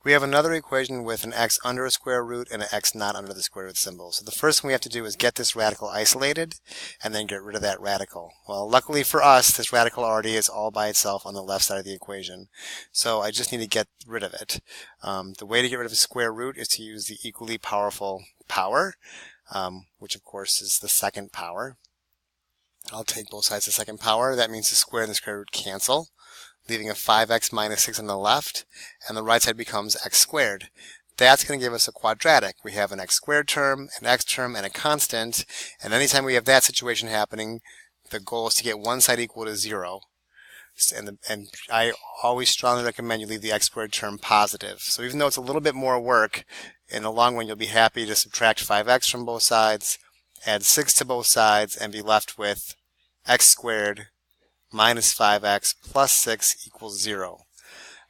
We have another equation with an x under a square root and an x not under the square root symbol. So the first thing we have to do is get this radical isolated and then get rid of that radical. Well, luckily for us, this radical already is all by itself on the left side of the equation. So I just need to get rid of it. The way to get rid of a square root is to use the equally powerful power, which of course is the second power. I'll take both sides of the second power. That means the square and the square root cancel, leaving a 5x minus 6 on the left, and the right side becomes x squared. That's going to give us a quadratic. We have an x squared term, an x term, and a constant, and anytime we have that situation happening, the goal is to get one side equal to 0. And I always strongly recommend you leave the x squared term positive. So even though it's a little bit more work, in the long run you'll be happy to subtract 5x from both sides, add 6 to both sides, and be left with x squared minus 5x plus 6 equals 0.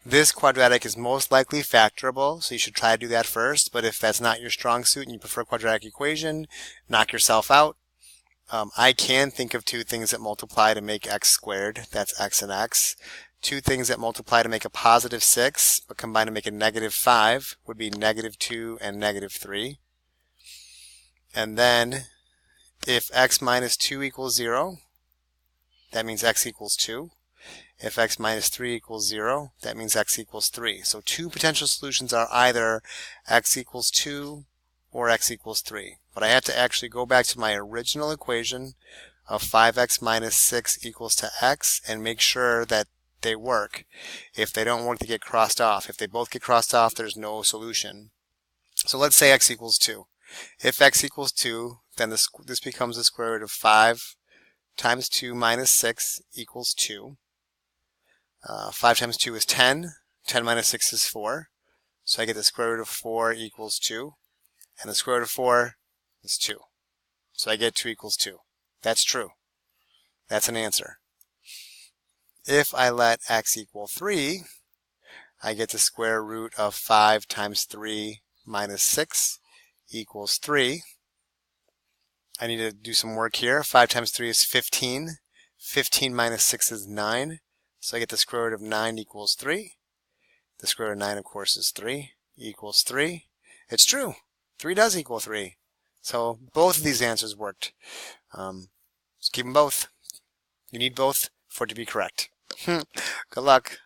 This quadratic is most likely factorable, so you should try to do that first, but if that's not your strong suit and you prefer a quadratic equation, knock yourself out. I can think of two things that multiply to make x squared, that's x and x. Two things that multiply to make a positive 6, but combine to make a negative 5 would be negative 2 and negative 3. And then, if x minus 2 equals 0, that means x equals 2. If x minus 3 equals 0, that means x equals 3. So two potential solutions are either x equals 2 or x equals 3. But I have to actually go back to my original equation of 5x minus 6 equals to x and make sure that they work. If they don't work, they get crossed off. If they both get crossed off, there's no solution. So let's say x equals 2. If x equals 2, then this becomes the square root of 5 times 2 minus 6 equals 2. 5 times 2 is 10. 10 minus 6 is 4. So I get the square root of 4 equals 2. And the square root of 4 is 2. So I get 2 equals 2. That's true. That's an answer. If I let x equal 3, I get the square root of 5 times 3 minus 6 equals 3. I need to do some work here. 5 times 3 is 15. 15 minus 6 is 9. So I get the square root of 9 equals 3. The square root of 9, of course, is 3 equals 3. It's true. 3 does equal 3. So both of these answers worked. Just keep them both. You need both for it to be correct. Good luck.